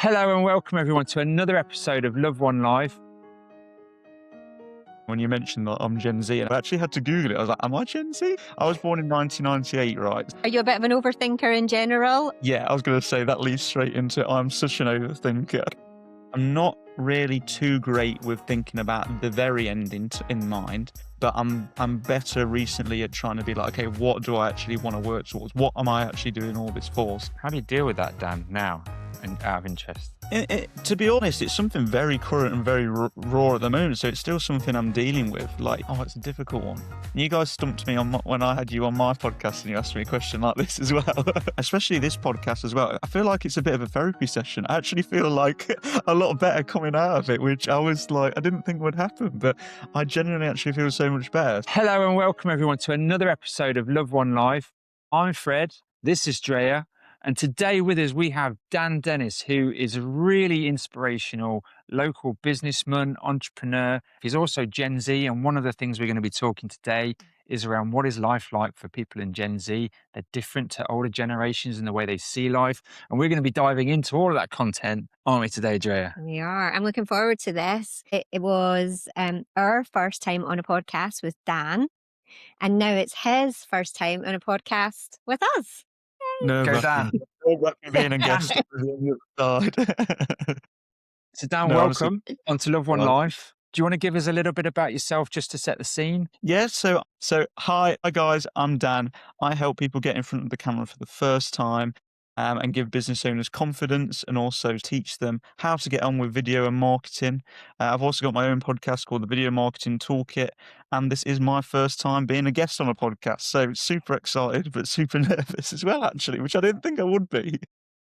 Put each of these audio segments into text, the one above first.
Hello and welcome everyone to another episode of Love One Live. When you mentioned that I'm Gen Z, and I actually had to Google it. I was like, am I Gen Z? I was born in 1998, right? Are you a bit of an overthinker in general? Yeah, I was going to say that leads straight into I'm such an overthinker. I'm not really too great with thinking about the very end in mind, but I'm better recently at trying to be like, okay, what do I actually want to work towards? What am I actually doing all this for? How do you deal with that, Dan, now, out of interest? To be honest, it's something very current and very raw at the moment, so it's still something I'm dealing with. Like, it's a difficult one. You guys stumped me on when I had you on my podcast and you asked me a question like this as well. Especially this podcast as well. I feel like it's a bit of a therapy session. I actually feel like a lot better coming out of it, which I was like, I didn't think would happen, but I genuinely actually feel so much better. Hello and welcome everyone to another episode of Love One Live. I'm Fred. This is Drea. And today with us, we have Dan Dennis, who is a really inspirational local businessman, entrepreneur. He's also Gen Z. And one of the things we're going to be talking today is around what is life like for people in Gen Z. They're different to older generations in the way they see life. And we're going to be diving into all of that content, aren't we today, Drea? We are. I'm looking forward to this. It was our first time on a podcast with Dan, and now it's his first time on a podcast with us. No, Go Dan. being a guest at the side. So Dan, No, welcome onto Love One Well- Live. Do you want to give us a little bit about yourself just to set the scene? Yeah, so hi guys, I'm Dan. I help people get in front of the camera for the first time and give business owners confidence and also teach them how to get on with video and marketing. I've also got my own podcast called the Video Marketing Toolkit, and this is my first time being a guest on a podcast. So super excited, but super nervous as well, actually, which I didn't think I would be.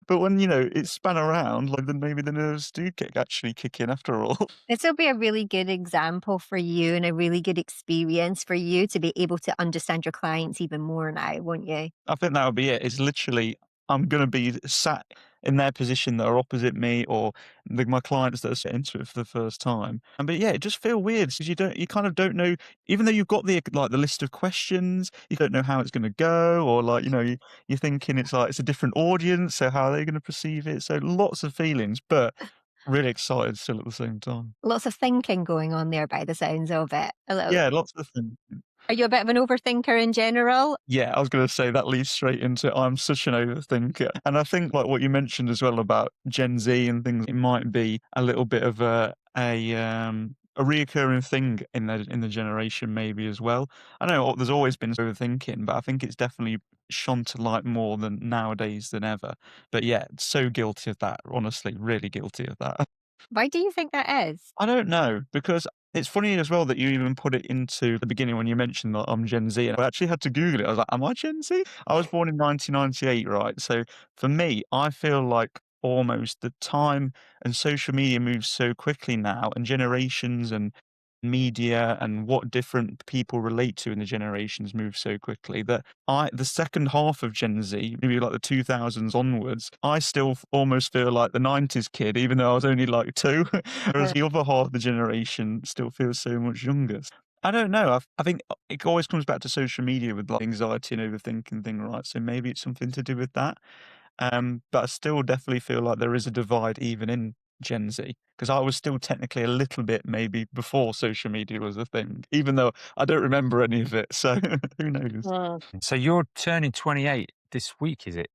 But when, it span around, like then maybe the nerves do kick in after all. This will be a really good example for you and a really good experience for you to be able to understand your clients even more now, won't you? I think that would be it. It's literally, I'm going to be sat in their position that are opposite me or my clients that are set into it for the first time. But yeah, it just feels weird because you kind of don't know, even though you've got the list of questions, you don't know how it's going to go, or you're thinking it's a different audience. So how are they going to perceive it? So lots of feelings, but really excited still at the same time. Lots of thinking going on there by the sounds of it. Yeah, lots of things. Are you a bit of an overthinker in general? Yeah, I was going to say that leads straight into I'm such an overthinker. And I think like what you mentioned as well about Gen Z and things, it might be a little bit of a reoccurring thing in the generation maybe as well. I know there's always been overthinking, but I think it's definitely shone to light more than nowadays than ever. But yeah, so guilty of that, honestly, really guilty of that. Why do you think that is? I don't know, because it's funny as well that you even put it into the beginning when you mentioned that I'm Gen Z. And I actually had to Google it. I was like, am I Gen Z? I was born in 1998, right? So for me, I feel like almost the time and social media moves so quickly now, and generations and media and what different people relate to in the generations move so quickly that the second half of Gen Z, maybe like the 2000s onwards, I still almost feel like the 90s kid, even though I was only like 2, whereas the other half of the generation still feels so much younger. I don't know. I think it always comes back to social media with like anxiety and overthinking thing, right? So maybe it's something to do with that. But I still definitely feel like there is a divide even in Gen Z, because I was still technically a little bit maybe before social media was a thing, even though I don't remember any of it. So who knows? So you're turning 28 this week, is it?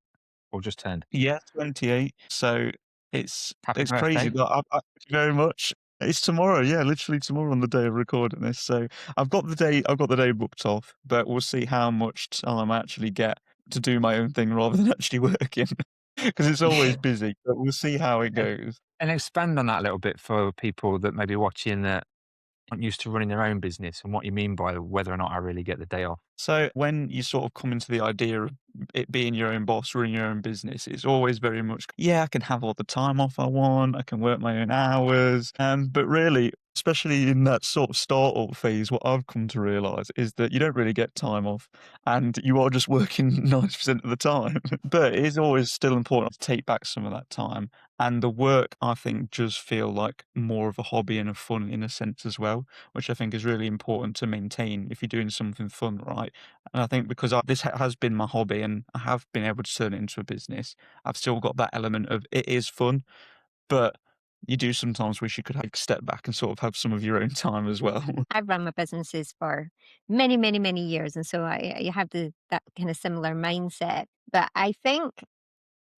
Or just turned? Yeah, 28. So it's Happy crazy. birthday. Thank you very much. It's tomorrow. Yeah, literally tomorrow on the day of recording this. So I've got the day booked off, but we'll see how much time I actually get to do my own thing rather than actually working. Because it's always busy, but we'll see how it goes. And expand on that a little bit for people that may be watching that aren't used to running their own business and what you mean by whether or not I really get the day off. So when you sort of come into the idea of it being your own boss, running your own business, it's always very much, yeah, I can have all the time off I want, I can work my own hours. But really, especially in that sort of startup phase, what I've come to realise is that you don't really get time off and you are just working 90% of the time. But it is always still important to take back some of that time. And the work, I think, does feel like more of a hobby and a fun in a sense as well, which I think is really important to maintain if you're doing something fun, right? And I think because this has been my hobby and I have been able to turn it into a business, I've still got that element of it is fun. but you do sometimes wish you could, like, step back and sort of have some of your own time as well. I've run my businesses for many, many, many years, and so I have that kind of similar mindset. But I think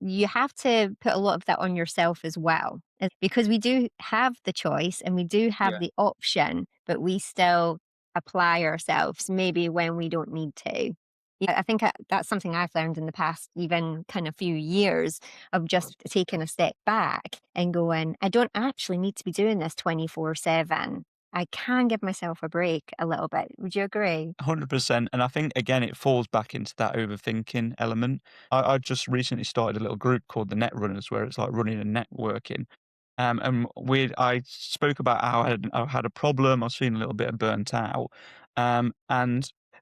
you have to put a lot of that on yourself as well, because we do have the choice and we do have Yeah. the option, but we still apply ourselves maybe when we don't need to. Yeah, I think that's something I've learned in the past, even kind of few years of just taking a step back and going, I don't actually need to be doing this 24/7. I can give myself a break a little bit. Would you agree? 100%. And I think, again, it falls back into that overthinking element. I just recently started a little group called the Net Runners, where it's like running and networking. And I spoke about how I had a problem. I was feeling a little bit burnt out. And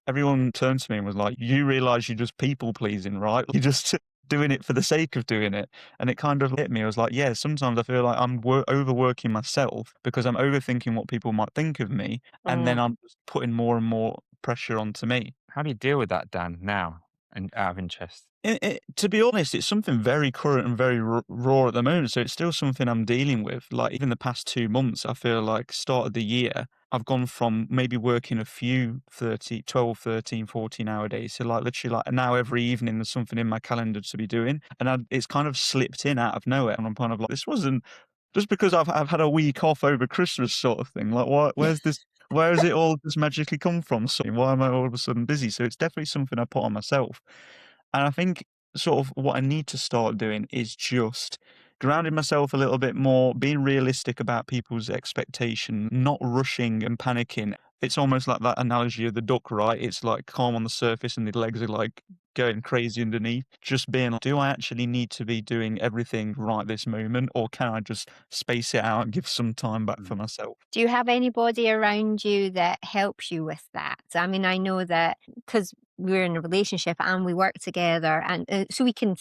everyone turned to me and was like, "You realize you're just people pleasing, right? You're just doing it for the sake of doing it." And it kind of hit me. I was like, yeah, sometimes I feel like I'm overworking myself because I'm overthinking what people might think of me. And then Mm. I'm just putting more and more pressure onto me. How do you deal with that, Dan, now? And out of interest. To be honest, it's something very current and very raw at the moment. So it's still something I'm dealing with. Like even the past 2 months, I feel like start of the year, I've gone from maybe working a few 30, 12, 13, 14-hour days to like literally like now every evening there's something in my calendar to be doing. And it's kind of slipped in out of nowhere. And I'm kind of like, this wasn't just because I've had a week off over Christmas sort of thing. Like, where's this? Where has it all just magically come from? So why am I all of a sudden busy? So it's definitely something I put on myself. And I think sort of what I need to start doing is just grounding myself a little bit more, being realistic about people's expectation, not rushing and panicking. It's almost like that analogy of the duck, right? It's like calm on the surface and the legs are like going crazy underneath. Just being like, do I actually need to be doing everything right this moment, or can I just space it out and give some time back for Mm. myself? Do you have anybody around you that helps you with that? I mean, I know that because we're in a relationship and we work together, and so we can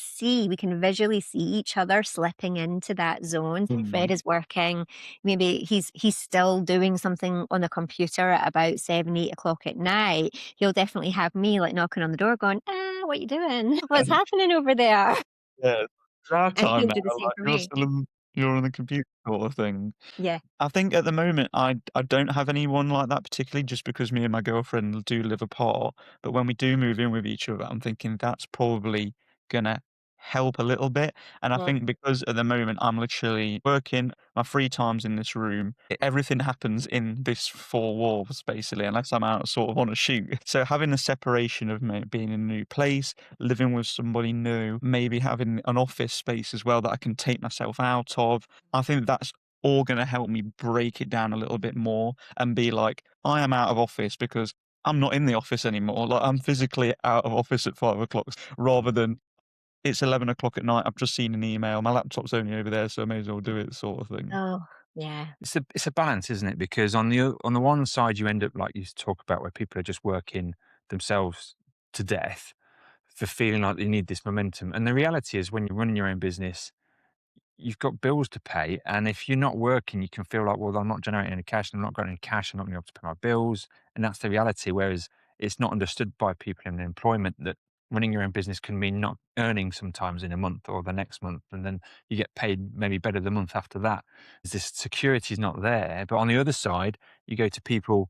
visually see each other slipping into that zone. Fred Mm. is working, maybe he's still doing something on the computer at about 7, 8 o'clock at night. He'll definitely have me like knocking on the door, going, what you doing? What's happening over there?" Yeah, it's our And time he'll now. do the same Like for me. you're on the computer sort of thing. Yeah. I think at the moment I don't have anyone like that particularly just because me and my girlfriend do live apart. But when we do move in with each other, I'm thinking that's probably gonna help a little bit. And I Mm. think because at the moment I'm literally working, my free time's in this room. Everything happens in this four walls basically, unless I'm out sort of on a shoot. So having the separation of being in a new place, living with somebody new, maybe having an office space as well that I can take myself out of. I think that's all going to help me break it down a little bit more and be like, I am out of office because I'm not in the office anymore. Like I'm physically out of office at 5 o'clock rather than it's 11 o'clock at night. I've just seen an email. My laptop's only over there, so I may as well do it, sort of thing. Oh, yeah. It's a balance, isn't it? Because on the one side, you end up like you talk about, where people are just working themselves to death for feeling like they need this momentum. And the reality is, when you're running your own business, you've got bills to pay, and if you're not working, you can feel like, well, I'm not generating any cash. I'm not getting any cash. I'm not going to be able to pay my bills, and that's the reality. Whereas it's not understood by people in employment that running your own business can mean not earning sometimes in a month or the next month, and then you get paid maybe better the month after that. This security is not there. But on the other side, you go to people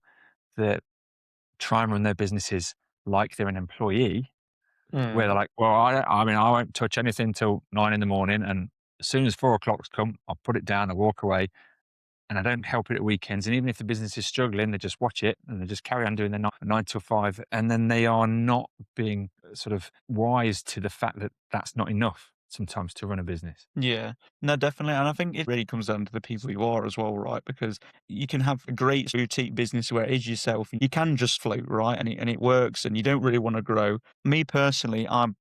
that try and run their businesses like they're an employee, where they're Mm. like, "Well, I mean, I won't touch anything till 9 in the morning, and as soon as 4 o'clock's come, I'll put it down, I walk away, and I don't help it at weekends." And even if the business is struggling, they just watch it and they just carry on doing their 9 till 5, and then they are not being sort of wise to the fact that that's not enough sometimes to run a business. Yeah, no, definitely. And I think it really comes down to the people you are as well, right? Because you can have a great boutique business where it is yourself. You can just float, right? And it works and you don't really want to grow. Me personally, I'm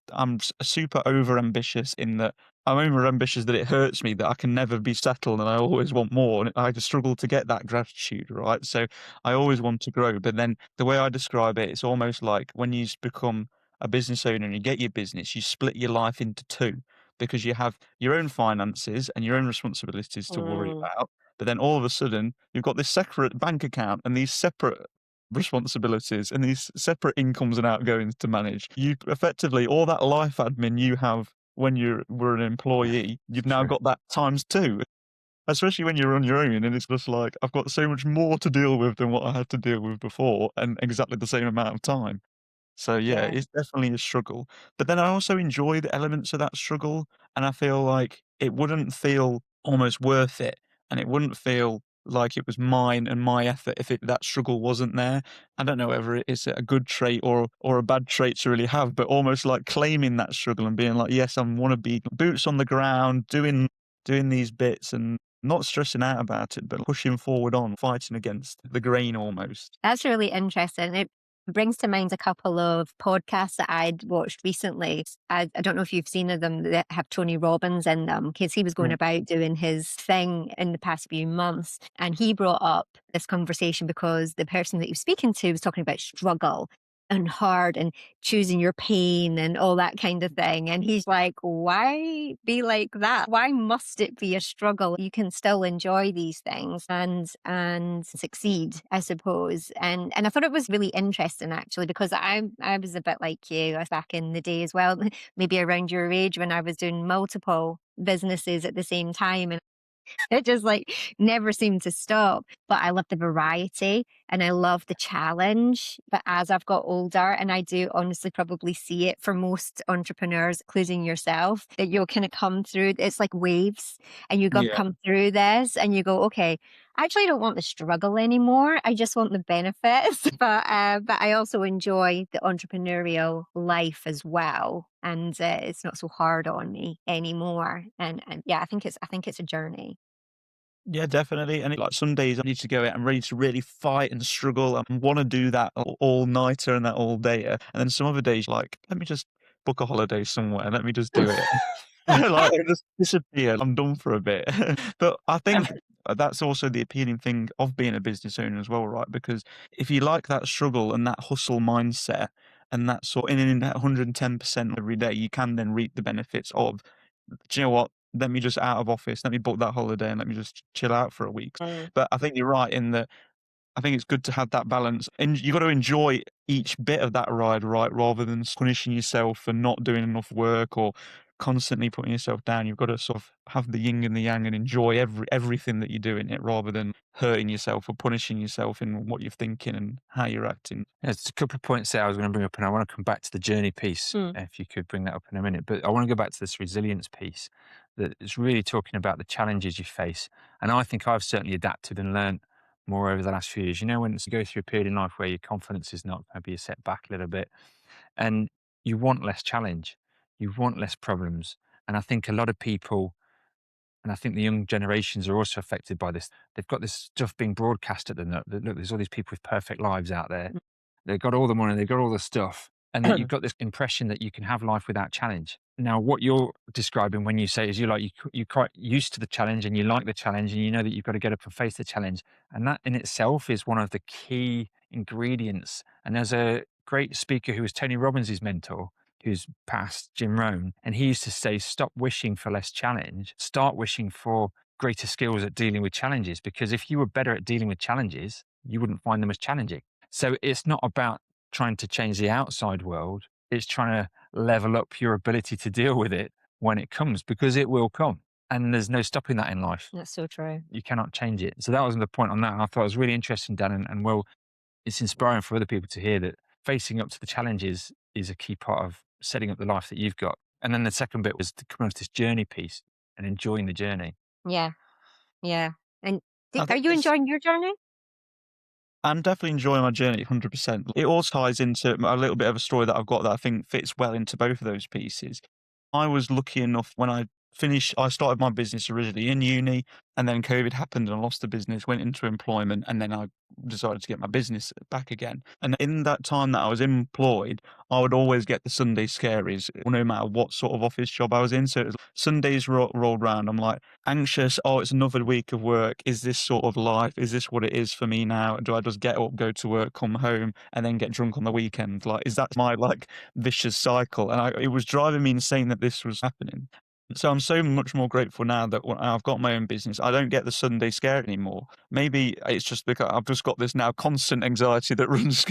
super over ambitious in that I'm over ambitious that it hurts me that I can never be settled and I always want more. And I just struggle to get that gratitude, right? So I always want to grow. But then the way I describe it, it's almost like when you become a business owner and you get your business, you split your life into two because you have your own finances and your own responsibilities to worry Mm. about. But then all of a sudden, you've got this separate bank account and these separate responsibilities and these separate incomes and outgoings to manage. You effectively, all that life admin you have when you were an employee, you've now True. got that times two. especially when you're on your own and it's just like, I've got so much more to deal with than what I had to deal with before and exactly the same amount of time. So yeah, Yeah. it's definitely a struggle. But then I also enjoy the elements of that struggle, and I feel like it wouldn't feel almost worth it, and it wouldn't feel like it was mine and my effort if that struggle wasn't there. I don't know whether it is a good trait or a bad trait to really have, but almost like claiming that struggle and being like, yes, I want to be boots on the ground, doing these bits and not stressing out about it, but pushing forward on, fighting against the grain almost. That's really interesting. It brings to mind a couple of podcasts that I'd watched recently. I don't know if you've seen them that have Tony Robbins in them, because he was going Yeah. about doing his thing in the past few months. And he brought up this conversation because the person that he was speaking to was talking about struggle and hard and choosing your pain and all that kind of thing. And he's like, why be like that? Why must it be a struggle? You can still enjoy these things and succeed, I suppose. And I thought it was really interesting actually, because I was a bit like you. I was back in the day as well, maybe around your age when I was doing multiple businesses at the same time. And it just like never seemed to stop. But I love the variety and I love the challenge. But as I've got older, and I do honestly probably see it for most entrepreneurs, including yourself, that you'll kind of come through, it's like waves, and you Yeah. come through this and you go, okay, I actually don't want the struggle anymore. I just want the benefits. But I also enjoy the entrepreneurial life as well. And it's not so hard on me anymore. And yeah, I think it's a journey. Yeah, definitely. And like some days I need to go out. I'm ready to really fight and struggle and want to do that all nighter and that all dayer. And then some other days, like, let me just book a holiday somewhere and let me just do it. Like, I just disappear. I'm done for a bit. But I think that's also the appealing thing of being a business owner as well, right? Because if you like that struggle and that hustle mindset and that sort in that 110% every day, you can then reap the benefits of, do you know what? Let me just out of office, let me book that holiday and let me just chill out for a week. Mm. But I think you're right in that I think it's good to have that balance, and you got to enjoy each bit of that ride, right? Rather than punishing yourself for not doing enough work or constantly putting yourself down. You've got to sort of have the yin and the yang and enjoy everything that you do in it, rather than hurting yourself or punishing yourself in what you're thinking and how you're acting. There's a couple of points there I was going to bring up, and I want to come back to the journey piece, Mm. if you could bring that up in a minute. But I want to go back to this resilience piece that is really talking about the challenges you face. And I think I've certainly adapted and learned more over the last few years. You know, when you go through a period in life where your confidence is not maybe a set back a little bit, and you want less challenge, you want less problems. And I think a lot of people, and I think the young generations are also affected by this. They've got this stuff being broadcast at them. That, look, there's all these people with perfect lives out there. They've got all the money, they've got all the stuff, and that you've got this impression that you can have life without challenge. Now, what you're describing when you say is you're quite used to the challenge and you like the challenge and you know that you've got to get up and face the challenge. And that in itself is one of the key ingredients. And there's a great speaker who was Tony Robbins' mentor, who's passed, Jim Rohn, and he used to say, stop wishing for less challenge, start wishing for greater skills at dealing with challenges. Because if you were better at dealing with challenges, you wouldn't find them as challenging. So it's not about trying to change the outside world. It's trying to level up your ability to deal with it when it comes, because it will come. And there's no stopping that in life. That's so true. You cannot change it. So that was the point on that. And I thought it was really interesting, Dan. And well, it's inspiring for other people to hear that facing up to the challenges is a key part of setting up the life that you've got. And then the second bit was to come on to this journey piece and enjoying the journey. Yeah. Yeah. And I are think you it's enjoying your journey? I'm definitely enjoying my journey 100%. It all ties into a little bit of a story that I've got that I think fits well into both of those pieces. I was lucky enough when I started my business originally in uni, and then COVID happened and I lost the business, went into employment, and then I decided to get my business back again. And in that time that I was employed, I would always get the Sunday scaries, no matter what sort of office job I was in. So it was Sundays rolled round. I'm like anxious. Oh, it's another week of work. Is this sort of life? Is this what it is for me now? Do I just get up, go to work, come home, and then get drunk on the weekend? Like, is that my like vicious cycle? And it was driving me insane that this was happening. So I'm so much more grateful now that when I've got my own business, I don't get the Sunday scare anymore. Maybe it's just because I've just got this now constant anxiety that runs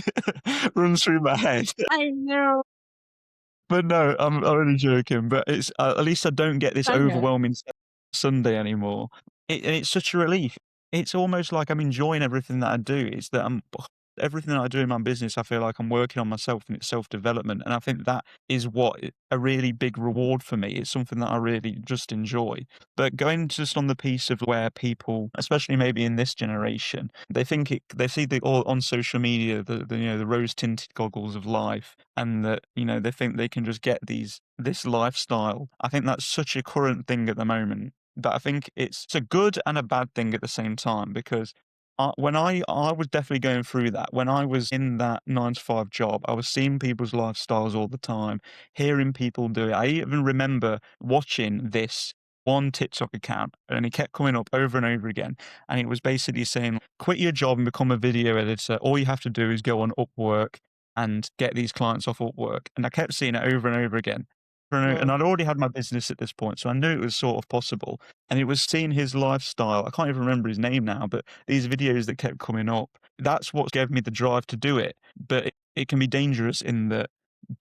runs through my head. I know. But no, I'm only joking. But it's at least I don't get this I know. overwhelming Sunday anymore. And it's such a relief. It's almost like I'm enjoying everything that I do. It's that everything that I do in my business, I feel like I'm working on myself and it's self-development, and I think that is a really big reward for me. It's something that I really just enjoy. But going just on the piece of where people, especially maybe in this generation, they see the all on social media, the rose-tinted goggles of life, and that, they think they can just get this lifestyle. I think that's such a current thing at the moment. But I think it's a good and a bad thing at the same time, because when I was definitely going through that. When I was in that 9 to 5 job, I was seeing people's lifestyles all the time, hearing people do it. I even remember watching this one TikTok account, and it kept coming up over and over again, and it was basically saying, "Quit your job and become a video editor. All you have to do is go on Upwork and get these clients off Upwork." And I kept seeing it over and over again. And Mm. I'd already had my business at this point, so I knew it was sort of possible. And it was seeing his lifestyle. I can't even remember his name now, but these videos that kept coming up, that's what gave me the drive to do it. But it can be dangerous in that,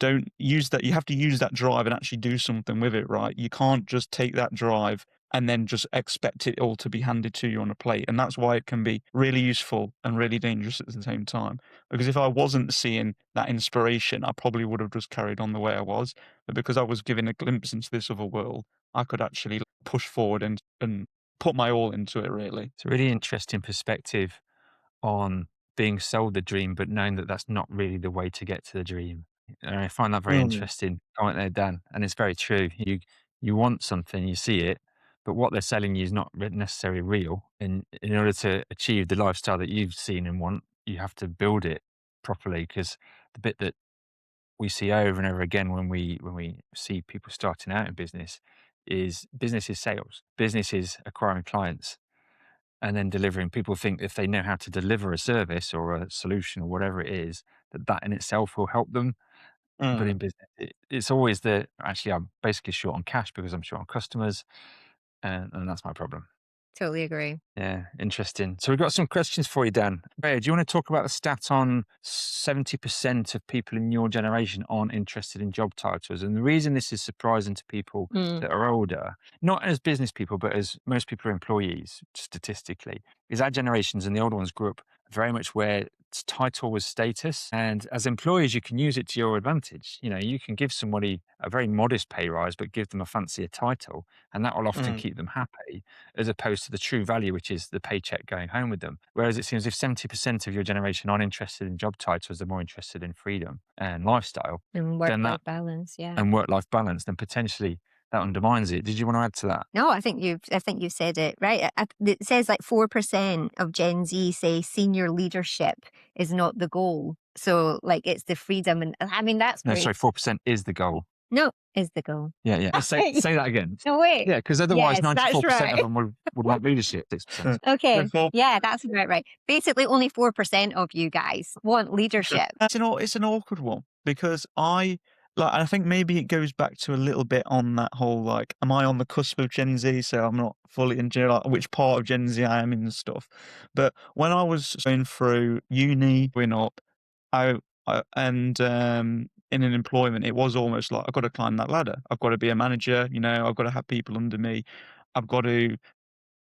don't use that. You have to use that drive and actually do something with it, right? You can't just take that drive and then just expect it all to be handed to you on a plate. And that's why it can be really useful and really dangerous at the same time. Because if I wasn't seeing that inspiration, I probably would have just carried on the way I was. But because I was given a glimpse into this other world, I could actually push forward and put my all into it, really. It's a really interesting perspective on being sold the dream, but knowing that that's not really the way to get to the dream. And I find that very Mm, interesting comment there, Dan. And it's very true. You want something, you see it, but what they're selling you is not necessarily real. And in order to achieve the lifestyle that you've seen and want, you have to build it properly. Because the bit that we see over and over again when we see people starting out in business is sales. Business is acquiring clients and then delivering. People think if they know how to deliver a service or a solution or whatever it is, that in itself will help them. But mm. in business, it's always actually, I'm basically short on cash because I'm short on customers, and that's my problem. Totally agree. Yeah, interesting. So we've got some questions for you, Dan. Ray, do you want to talk about the stat on 70% of people in your generation aren't interested in job titles? And the reason this is surprising to people Mm. that are older, not as business people, but as most people are employees, statistically, is our generations and the older ones grew up very much where title was status. And as employers, you can use it to your advantage. You know, you can give somebody a very modest pay rise, but give them a fancier title, and that will often Mm. keep them happy as opposed to the true value, which is the paycheck going home with them. Whereas it seems if 70% of your generation aren't interested in job titles, they're more interested in freedom and lifestyle, And then that work-life balance, yeah. and work life balance, then potentially that undermines it. Did you want to add to that? No, I think you said it right. It says like 4% of Gen Z say senior leadership is not the goal. So like it's the freedom, and I mean that's No, great. sorry, 4% is the goal. No, is the goal. Yeah, yeah. Say that again. No wait. Yeah, because otherwise Yes, that's 94% of right. them would want leadership, 6%. Okay. Therefore, Yeah, that's about right. Basically only 4% of you guys want leadership. it's an awkward one, because I think maybe it goes back to a little bit on that whole, like, am I on the cusp of Gen Z? So I'm not fully in like, which part of Gen Z I am in and stuff. But when I was going through uni, growing up, in an employment, it was almost like I've got to climb that ladder. I've got to be a manager, I've got to have people under me. I've got to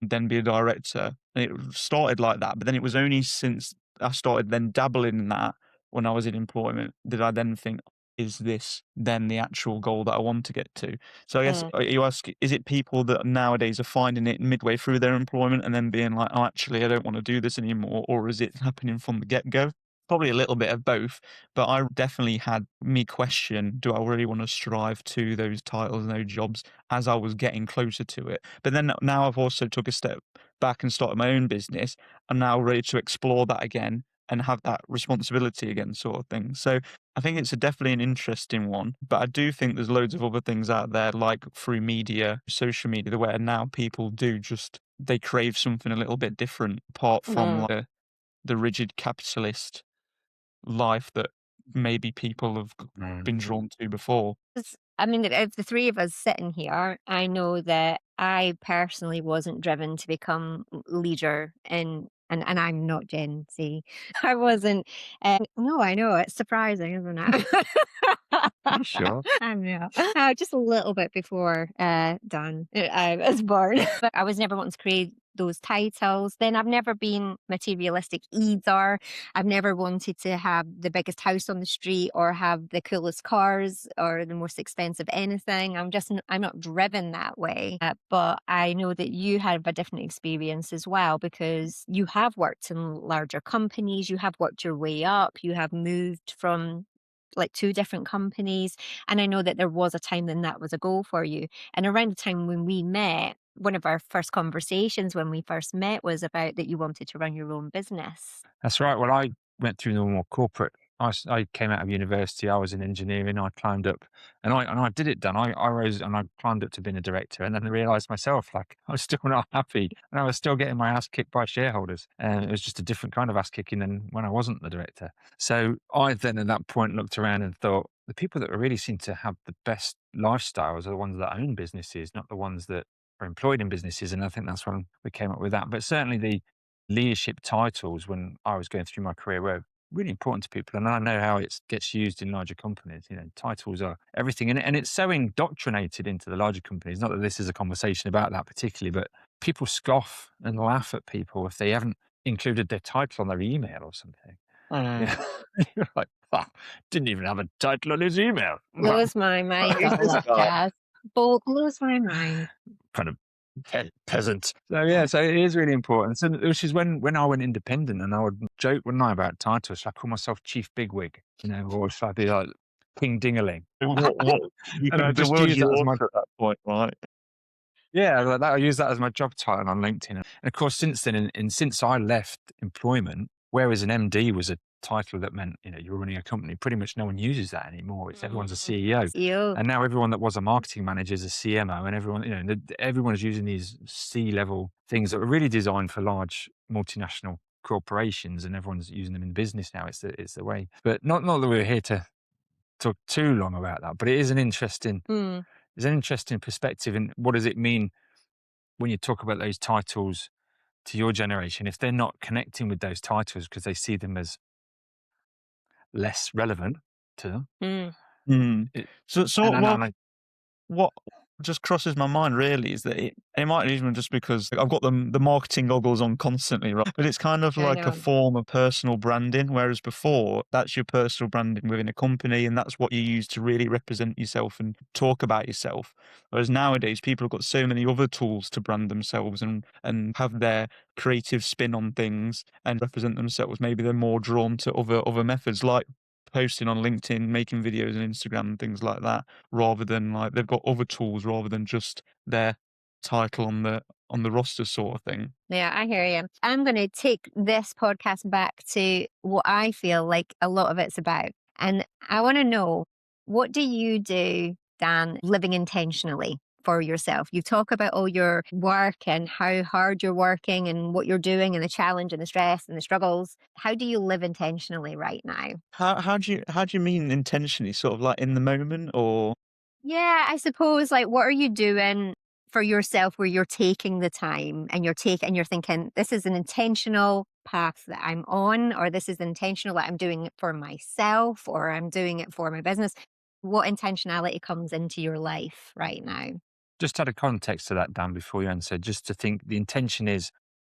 then be a director. And it started like that, but then it was only since I started then dabbling in that when I was in employment did I then think, is this then the actual goal that I want to get to? So I guess Mm. you ask, is it people that nowadays are finding it midway through their employment and then being like, oh, actually, I don't want to do this anymore, or is it happening from the get go? Probably a little bit of both, but I definitely had me question, do I really want to strive to those titles and those jobs as I was getting closer to it? But then now I've also took a step back and started my own business. I'm now ready to explore that again and have that responsibility again, sort of thing. So I think it's definitely an interesting one, but I do think there's loads of other things out there, like through media, social media, where now people do just they crave something a little bit different, apart from Mm. like the rigid capitalist life that maybe people have Mm. been drawn to before. I mean, of the three of us sitting here, I know that I personally wasn't driven to become leader and I'm not Gen Z. I wasn't. No, I know it's surprising, isn't it? Are you sure? I know. Just a little bit before Dan I was born, but I was never wanting to create those titles, then I've never been materialistic either. I've never wanted to have the biggest house on the street or have the coolest cars or the most expensive anything. I'm not driven that way. But I know that you have a different experience as well because you have worked in larger companies, you have worked your way up, you have moved from like two different companies. And I know that there was a time when that was a goal for you. And around the time when we met, one of our first conversations when we first met was about that you wanted to run your own business. That's right. Well, I went through normal corporate. I came out of university. I was in engineering. I climbed up, and I did it. Done. I rose and I climbed up to being a director, and then I realised myself like I was still not happy, and I was still getting my ass kicked by shareholders, and it was just a different kind of ass kicking than when I wasn't the director. So I then at that point looked around and thought the people that really seem to have the best lifestyles are the ones that own businesses, not the ones that are employed in businesses. And I think that's when we came up with that. But certainly the leadership titles when I was going through my career were really important to people. And I know how it gets used in larger companies. You know, titles are everything. And it's so indoctrinated into the larger companies. Not that this is a conversation about that particularly, but people scoff and laugh at people if they haven't included their title on their email or something. Mm. Yeah. You're like, "Ah, didn't even have a title on his email." Blows my mind, Who's all this that guy? jazz. Blows my mind. Kind of peasant. So yeah, so it is really important. So which is when I went independent, and I would joke, wouldn't I, about titles? Should I call myself Chief Bigwig, you know, or should I be like King Dingaling? What you And I think the just world's use that your as my oyster at that point, right? yeah, like that. I use that as my job title on LinkedIn. And of course, since then, and since I left employment, whereas an MD was a title that meant you know you were running a company, pretty much no one uses that anymore. It's everyone's a CEO. CEO. And now everyone that was a marketing manager is a CMO, and everyone, you know, everyone is using these C-level things that were really designed for large multinational corporations, and everyone's using them in business now. It's the way. But not that we're here to talk too long about that. But it is an interesting, Mm. it's an interesting perspective. And what does it mean when you talk about those titles to your generation? If they're not connecting with those titles because they see them as less relevant to them, Mm. Mm. it, So and well, I what just crosses my mind really is that it might even just because I've got the marketing goggles on constantly, right? But it's kind of I like a know. form of personal branding, whereas before that's your personal branding within a company, and that's what you use to really represent yourself and talk about yourself. Whereas nowadays people have got so many other tools to brand themselves and have their creative spin on things and represent themselves. Maybe they're more drawn to other methods like posting on LinkedIn, making videos on Instagram and things like that rather than like they've got other tools rather than just their title on the roster sort of thing. Yeah, I hear you. I'm going to take this podcast back to what I feel like a lot of it's about. And I want to know, what do you do, Dan, living intentionally for yourself? You talk about all your work and how hard you're working and what you're doing and the challenge and the stress and the struggles. How do you live intentionally right now? How do you mean intentionally? Sort of like in the moment or Yeah, I suppose, like, what are you doing for yourself where you're taking the time and you're thinking, this is an intentional path that I'm on, or this is intentional that I'm doing it for myself, or I'm doing it for my business. What intentionality comes into your life right now? just add a context to that, Dan, before you answer, just to think the intention is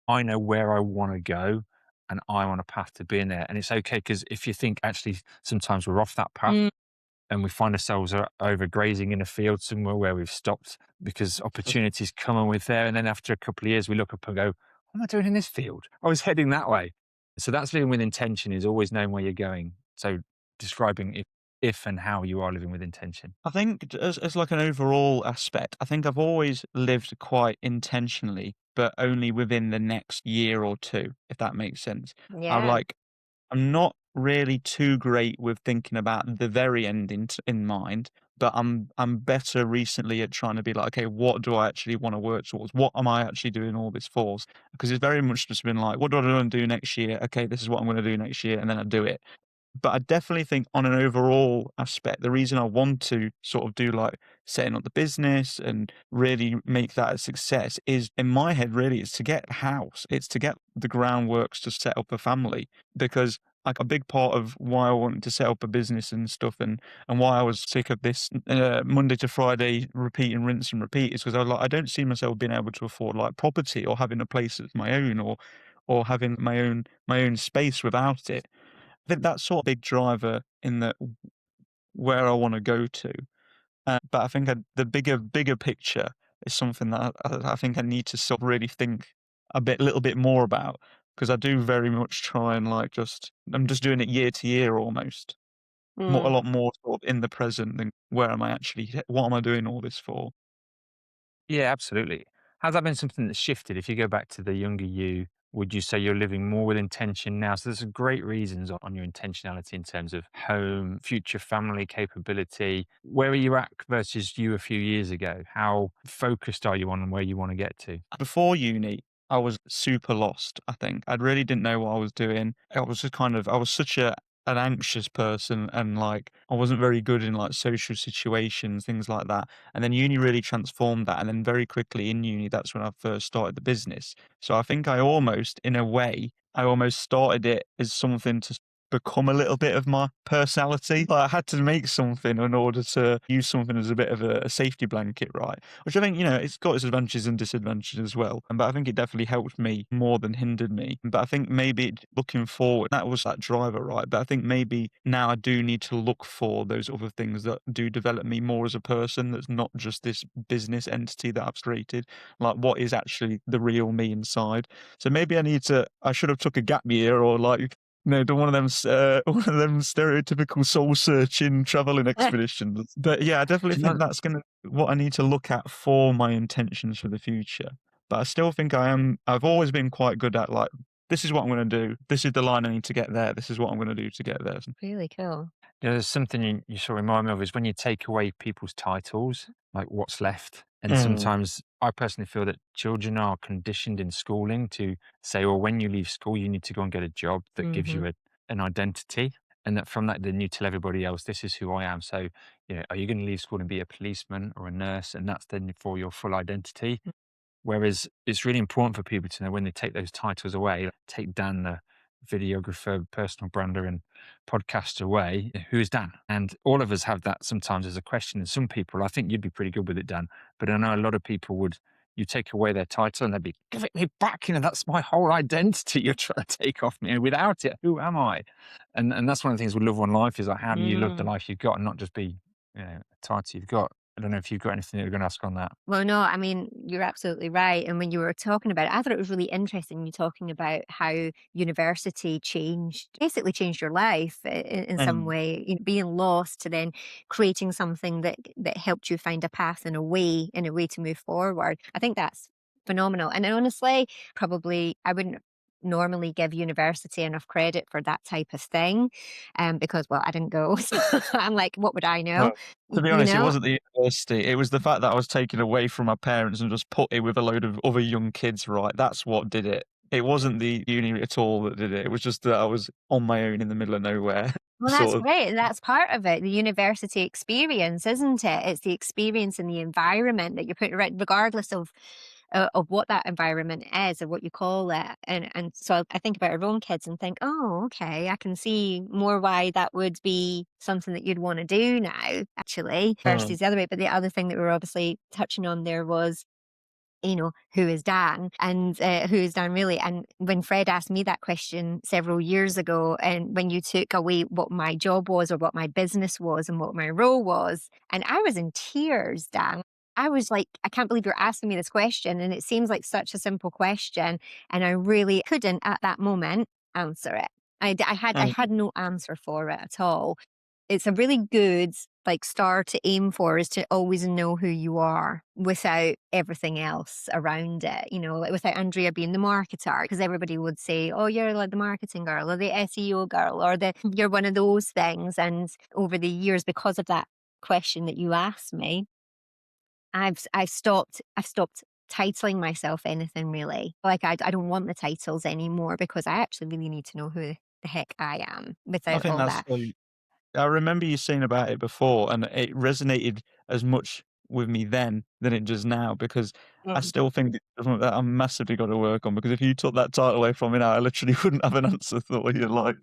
I know where I want to go and I'm on a path to being there. And it's okay because if you think actually sometimes we're off that path Mm. and we find ourselves over grazing in a field somewhere where we've stopped because opportunities come and we're there. And then after a couple of years, we look up and go, what am I doing in this field? I was heading that way. So that's living with intention is always knowing where you're going. So describing if and how you are living with intention. I think as like an overall aspect, I think I've always lived quite intentionally, but only within the next year or two, if that makes sense. I'm Yeah. like I'm not really too great with thinking about the very end in mind, but I'm better recently at trying to be like, okay, what do I actually want to work towards? What am I actually doing all this for? Because it's very much just been like, what do I want to do next year? Okay, this is what I'm going to do next year, and then I do it. But I definitely think on an overall aspect, the reason I want to sort of do like setting up the business and really make that a success is in my head, really, it's to get a house. It's to get the groundworks to set up a family because like a big part of why I wanted to set up a business and stuff, and why I was sick of this Monday to Friday repeat and rinse and repeat is because I was like, I don't see myself being able to afford like property or having a place that's my own or having my own space without it. I think that's sort of big driver in the where I want to go to. But I think the bigger picture is something that I think I need to sort of really think little bit more about because I do very much try and like I'm just doing it year to year almost. A Mm. lot more sort of in the present than where am I actually, what am I doing all this for? Yeah, absolutely. Has that been something that's shifted? If you go back to the younger you, would you say you're living more with intention now? So there's some great reasons on your intentionality in terms of home, future family capability. Where are you at versus you a few years ago? How focused are you on where you want to get to? Before uni, I was super lost, I think. I really didn't know what I was doing. I was such an anxious person and like I wasn't very good in like social situations, things like that. And then uni really transformed that. And then very quickly in uni, that's when I first started the business. So I think in a way, I almost started it as something to become a little bit of my personality. Like I had to make something in order to use something as a bit of a safety blanket, right? Which I think, it's got its advantages and disadvantages as well. But I think it definitely helped me more than hindered me. But I think maybe looking forward, that was that driver, right? But I think maybe now I do need to look for those other things that do develop me more as a person. That's not just this business entity that I've created. Like what is actually the real me inside. So maybe I should have took a gap year or like done one of them, one of them stereotypical soul searching traveling expeditions. But yeah, I definitely Do you think know, that's what I need to look at for my intentions for the future. But I still think I've always been quite good at like, this is what I'm going to do. This is the line I need to get there. This is what I'm going to do to get there. Really cool. there's something you sort of remind me of is when you take away people's titles, like what's left. And Mm. sometimes I personally feel that children are conditioned in schooling to say, well, when you leave school, you need to go and get a job that gives Hmm. you an identity. And that from that, then you tell everybody else, this is who I am. So, are you going to leave school and be a policeman or a nurse? And that's then for your full identity. Whereas it's really important for people to know when they take those titles away, like take Dan, the videographer, personal brander, and podcaster away, who's Dan? And all of us have that sometimes as a question. And some people, I think you'd be pretty good with it, Dan. But I know a lot of people would, you take away their title and they'd be, give it me back. That's my whole identity you're trying to take off me. And without it, who am I? And that's one of the things with Love One Life is like, how do you love the Mm. life you've got and not just be, a title you've got? I don't know if you've got anything that you're going to ask on that. Well, no, I mean, you're absolutely right. And when you were talking about it, I thought it was really interesting you talking about how university basically changed your life in some Mm. way, being lost to then creating something that helped you find a path and a way to move forward. I think that's phenomenal. And honestly, probably I wouldn't normally give university enough credit for that type of thing, because well, I didn't go. So I'm like, what would I know? Well, to be You honest, it know? wasn't the university. It was the fact that I was taken away from my parents and just put in with a load of other young kids, right? That's what did it. It wasn't the uni at all that did it. It was just that I was on my own in the middle of nowhere, Well, that's sort of. great, and that's part of it, the university experience, isn't it? It's the experience and the environment that you're put right regardless of what that environment is or what you call it, and so I think about our own kids and think, "Oh, okay, I can see more why that would be something that you'd wanna do now, actually, Mm. versus the other way." But the other thing that we were obviously touching on there was who is Dan and who is Dan really? And when Fred asked me that question several years ago, and when you took away what my job was or what my business was and what my role was, and I was in tears, Dan. I was like, I can't believe you're asking me this question. And it seems like such a simple question. And I really couldn't at that moment answer it. I Mm. had no answer for it at all. It's a really good like star to aim for is to always know who you are without everything else around it, like without Andrea being the marketer, because everybody would say, oh, you're like the marketing girl or the SEO girl or you're one of those things. And over the years, because of that question that you asked me, I've stopped titling myself anything really. Like I don't want the titles anymore because I actually really need to know who the heck I am I without think all that's that. so I remember you saying about it before, and it resonated as much with me then than it does now because I still think it's something that I'm massively got to work on. Because if you took that title away from me now, I literally wouldn't have an answer for what you like.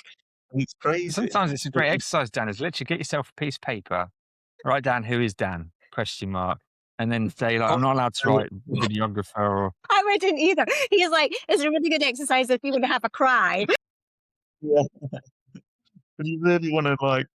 It's crazy. Sometimes it's a It great is, exercise, Dan, is literally get yourself a piece of paper, write down who is Dan, question mark, and then say like, I'm not allowed to write videographer or I wouldn't either. He's like, it's a really good exercise if you want to have a cry. yeah, when you really wanna, like,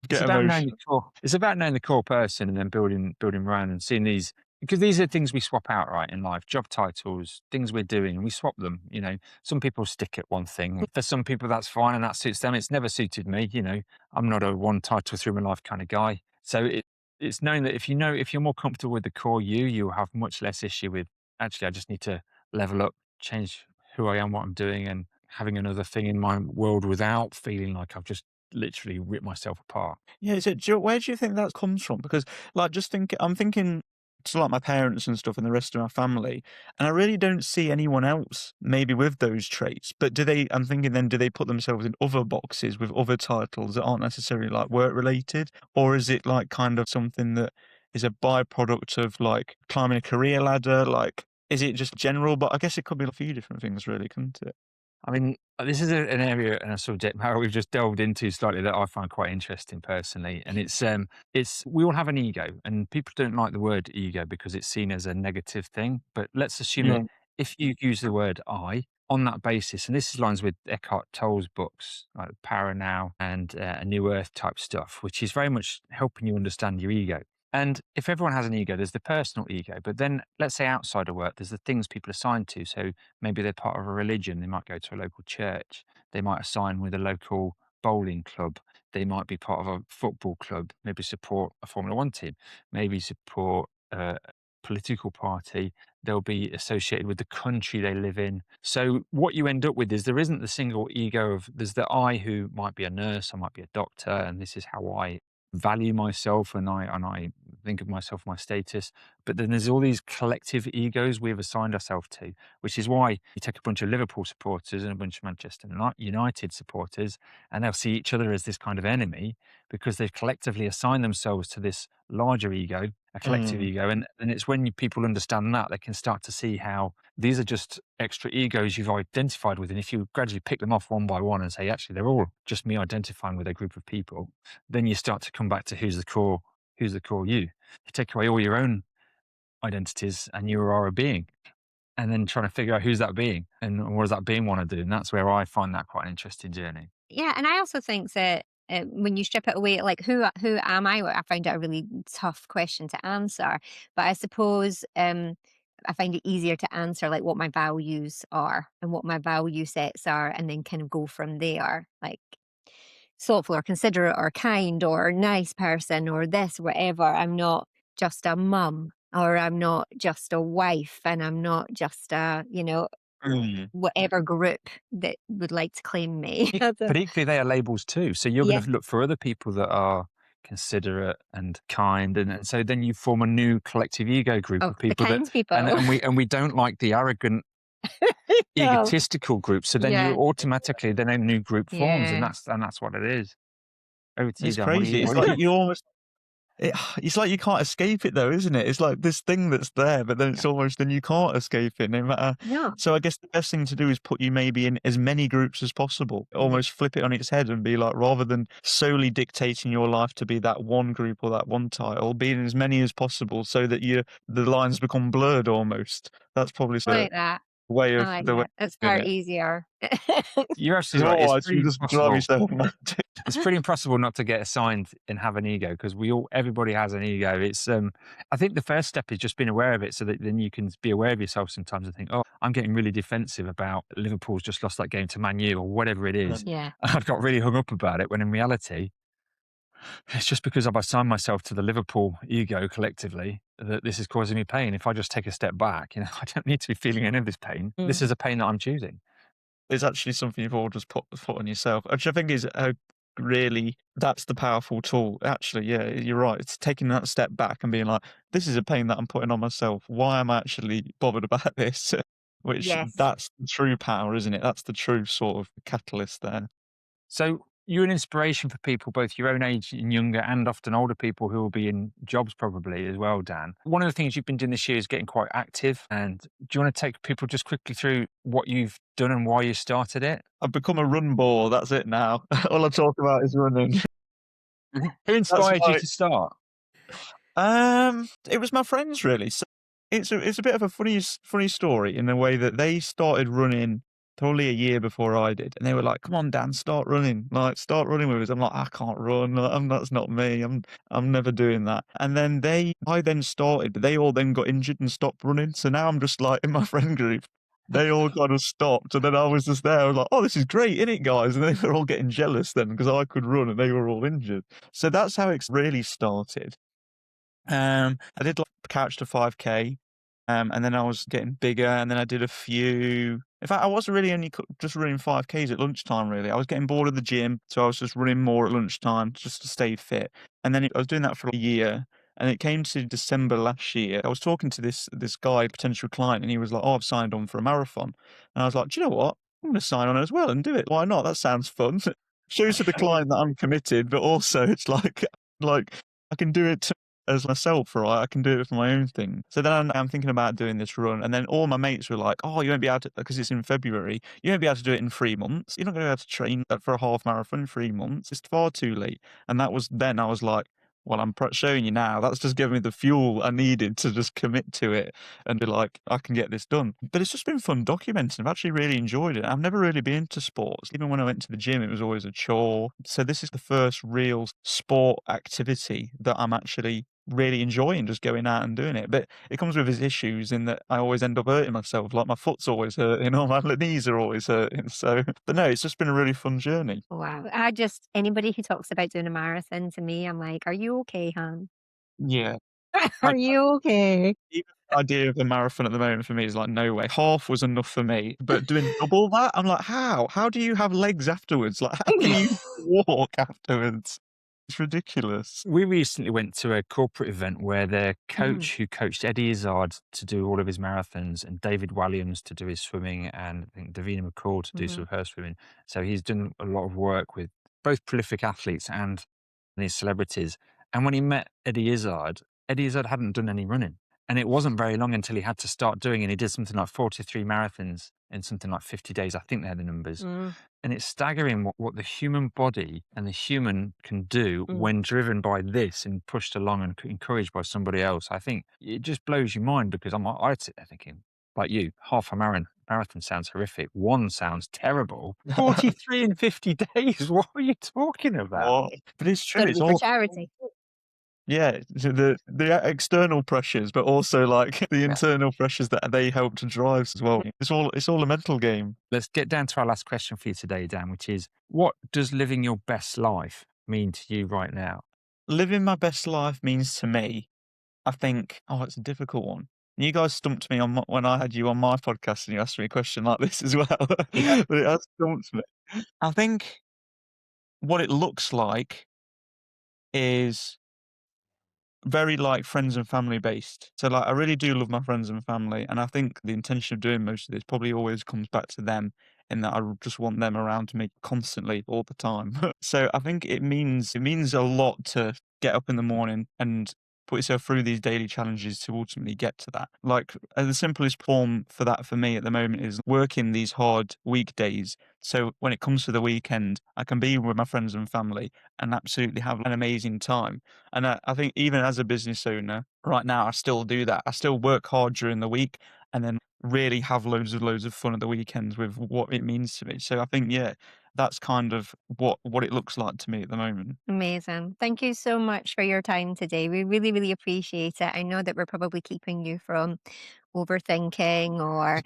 it's get about knowing the emotional. core. It's about knowing the core person and then building around and seeing these because these are things we swap out right in life. Job titles, things we're doing, we swap them. You know, some people stick at one thing. For some people, that's fine and that suits them. It's never suited me. You know, I'm not a one title through my life kind of guy. So it's knowing that if you're more comfortable with the core you, you'll have much less issue with. Actually, I just need to level up, change who I am, what I'm doing, and having another thing in my world without feeling like I've just literally ripped myself apart. Yeah, so where do you think that comes from? Because, like, I'm thinking to, like, my parents and stuff and the rest of my family, and I really don't see anyone else maybe with those traits. But I'm thinking then, do they put themselves in other boxes with other titles that aren't necessarily, like, work related? Or is it, like, kind of something that is a byproduct of, like, climbing a career ladder? Like, is it just general? But I guess it could be a few different things really, couldn't it? I mean, this is an area and a subject matter we've just delved into slightly that I find quite interesting personally, and it's we all have an ego, and people don't like the word ego because it's seen as a negative thing. But let's assume that Yeah. if you use the word I on that basis, and this is lines with Eckhart Tolle's books like Power Now and A New Earth type stuff, which is very much helping you understand your ego. And if everyone has an ego, there's the personal ego. But then let's say outside of work, there's the things people assign to. So maybe they're part of a religion. They might go to a local church. They might assign with a local bowling club. They might be part of a football club, maybe support a Formula One team, maybe support a political party. They'll be associated with the country they live in. So what you end up with is there isn't the single ego of there's the I who might be a nurse, I might be a doctor, and this is how I value myself and I think of myself, my status. But then there's all these collective egos we've assigned ourselves to, which is why you take a bunch of Liverpool supporters and a bunch of Manchester United supporters, and they'll see each other as this kind of enemy because they've collectively assigned themselves to this larger ego, a collective Mm. ego. And it's when people understand that they can start to see how these are just extra egos you've identified with. And if you gradually pick them off one by one and say, actually, they're all just me identifying with a group of people, then you start to come back to who's the core you. You take away all your own identities and you are a being. And then trying to figure out who's that being and what does that being want to do. And that's where I find that quite an interesting journey. Yeah, and I also think that when you strip it away, like who am I? Well, I find it a really tough question to answer, but I suppose I find it easier to answer like what my values are and what my value sets are, and then kind of go from there. Like thoughtful or considerate or kind or nice person or this, whatever. I'm not just a mum or I'm not just a wife and I'm not just a, Mm. whatever group that would like to claim me. But equally, they are labels too. So you're going Yeah. to look for other people that are considerate and kind, and so then you form a new collective ego group Oh, of the people that, kind people. and we don't like the arrogant, No. egotistical group. So then you Yeah. automatically then a new group forms, and Yeah. that's what it is. Over to you, It's Dan. What do you? crazy. It's What do like you you almost it's like you can't escape it though, isn't it? It's like this thing that's there, but then it's almost then you can't escape it no matter. No. So I guess the best thing to do is put you maybe in as many groups as possible. Mm. Almost flip it on its head and be like, rather than solely dictating your life to be that one group or that one title, be in as many as possible so that the lines become blurred almost. That's probably I the like that. way I of like the way that. It's of doing far it. easier. You're Because absolutely right. It's otherwise pretty you just drive impossible. yourself mad. It's pretty impossible not to get assigned and have an ego because everybody has an ego. It's I think the first step is just being aware of it so that then you can be aware of yourself sometimes and think, oh, I'm getting really defensive about Liverpool's just lost that game to Man U or whatever it is. Yeah. I've got really hung up about it when in reality, it's just because I've assigned myself to the Liverpool ego collectively that this is causing me pain. If I just take a step back, I don't need to be feeling any of this pain. This Mm. is a pain that I'm choosing. It's actually something you've all just put on yourself, which I think is a really that's the powerful tool. Actually, yeah, you're right. It's taking that step back and being like, "This is a pain that I'm putting on myself. Why am I actually bothered about this?" Which Yes. that's the true power, isn't it? That's the true sort of catalyst there. So you're an inspiration for people both your own age and younger, and often older people who will be in jobs probably as well, Dan. One of the things you've been doing this year is getting quite active. And do you want to take people just quickly through what you've done and why you started it? I've become a run bore, that's it now. All I talk about is running. Who That's inspired you why to start? it was my friends really. So it's a bit of a funny story in the way that they started running probably a year before I did, and they were like, "Come on, Dan, start running! Like, start running with us." I'm like, "I can't run. Like, that's not me. I'm never doing that." And then I then started, but they all then got injured and stopped running. So now I'm just like in my friend group. They all kind of stopped, and then I was just there. I was like, "Oh, this is great, isn't it, guys?" And they were all getting jealous then because I could run and they were all injured. So that's how it really started. I did like couch to 5K, and then I was getting bigger, and then I did a few. In fact, I wasn't really only just running 5Ks at lunchtime. Really, I was getting bored of the gym, so I was just running more at lunchtime just to stay fit. And then I was doing that for a year, and it came to December last year. I was talking to this guy, potential client, and he was like, "Oh, I've signed on for a marathon," and I was like, "Do you know what? I'm going to sign on as well and do it. Why not? That sounds fun." Shows to the client that I'm committed, but also it's like I can do it as myself, right? I can do it for my own thing. So then I'm thinking about doing this run, and then all my mates were like, "Oh, you won't be able to because it's in February. You won't be able to do it in 3 months. You're not going to be able to train for a half marathon in 3 months. It's far too late." And that was then I was like, "Well, I'm showing you now. That's just giving me the fuel I needed to just commit to it and be like, I can get this done." But it's just been fun documenting. I've actually really enjoyed it. I've never really been into sports. Even when I went to the gym, it was always a chore. So this is the first real sport activity that I'm actually really enjoying, just going out and doing it. But it comes with its issues in that I always end up hurting myself. Like my foot's always hurting or my knees are always hurting. So, but no, it's just been a really fun journey. Wow. Anybody who talks about doing a marathon to me, I'm like, "Are you okay, hon? Yeah. I, Are you okay?" even the idea of a marathon at the moment for me is like, no way. Half was enough for me. But doing double that, I'm like, how? How do you have legs afterwards? Like, how can you walk afterwards? It's ridiculous. We recently went to a corporate event where their Mhm, coach, who coached Eddie Izzard to do all of his marathons, and David Walliams to do his swimming, and I think Davina McCall to do some mhm. of her swimming. So he's done a lot of work with both prolific athletes and these celebrities. And when he met Eddie Izzard hadn't done any running. And it wasn't very long until he had to start doing, and he did something like 43 marathons in something like 50 days. I think they're the numbers. Mm, And it's staggering what the human body and the human can do mm. when driven by this and pushed along and encouraged by somebody else. I think it just blows your mind because I'd sit there thinking, like you, half a marathon sounds horrific. One sounds terrible. 43 in 50 days. What are you talking about? What? But it's true. Gotta It's be for all charity. yeah. So the external pressures, but also like the Yeah. internal pressures that they help to drive as well. It's all a mental game. Let's get down to our last question for you today, Dan, which is what does living your best life mean to you right now? Living my best life means to me, I think, oh, it's a difficult one. You guys stumped me on when I had you on my podcast and you asked me a question like this as well, but Yeah. it has stumped me. I think what it looks like is very like friends and family based. So like I really do love my friends and family, and I think the intention of doing most of this probably always comes back to them in that I just want them around me constantly all the time. So I think it means a lot to get up in the morning and put yourself through these daily challenges to ultimately get to that. Like the simplest form for that for me at the moment is working these hard weekdays. So when it comes to the weekend, I can be with my friends and family and absolutely have an amazing time. And I think even as a business owner, right now, I still do that. I still work hard during the week and then really have loads of fun at the weekends with what it means to me. So I think, yeah, that's kind of what it looks like to me at the moment. Amazing. Thank you so much for your time today. We really, really appreciate it. I know that we're probably keeping you from overthinking or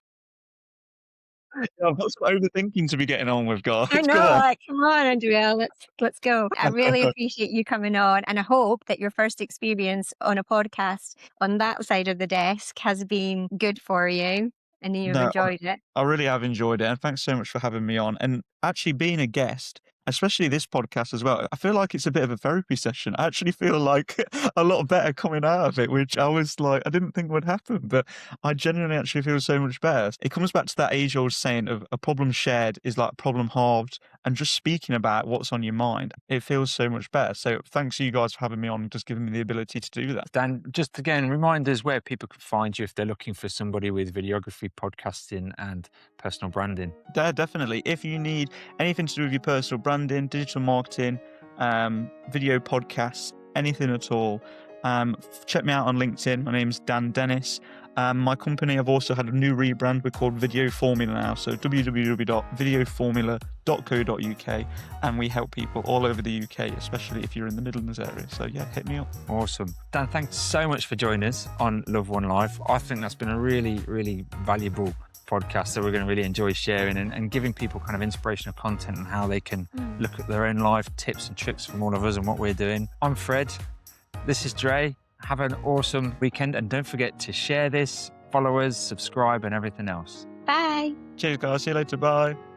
Yeah, I've got some overthinking to be getting on with, guys. I know, Come on. like, come on, Andrea, let's go. I really appreciate you coming on, and I hope that your first experience on a podcast on that side of the desk has been good for you and you've No, enjoyed it. I really have enjoyed it. And thanks so much for having me on. And actually being a guest especially this podcast as well. I feel like it's a bit of a therapy session. I actually feel like a lot better coming out of it, which I was like, I didn't think would happen, but I genuinely actually feel so much better. It comes back to that age-old saying of a problem shared is like a problem halved, and just speaking about what's on your mind, it feels so much better. So thanks you guys for having me on, just giving me the ability to do that. Dan, just again, reminders where people can find you if they're looking for somebody with videography, podcasting, and personal branding. Yeah, definitely. If you need anything to do with your personal branding, digital marketing, video podcasts, anything at all, check me out on LinkedIn. My name's Dan Dennis. My company, I've also had a new rebrand. We're called Video Formula now, so www.videoformula.co.uk, and we help people all over the UK, especially if you're in the Midlands area. So yeah, hit me up. Awesome. Dan, thanks so much for joining us on Love One Life. I think that's been a really, really valuable podcast that we're going to really enjoy sharing and giving people kind of inspirational content and how they can look at their own life, tips and tricks from all of us and what we're doing. I'm Fred. This is Dre. Have an awesome weekend, and don't forget to share this, follow us, subscribe, and everything else. Bye. Cheers, guys. See you later. Bye.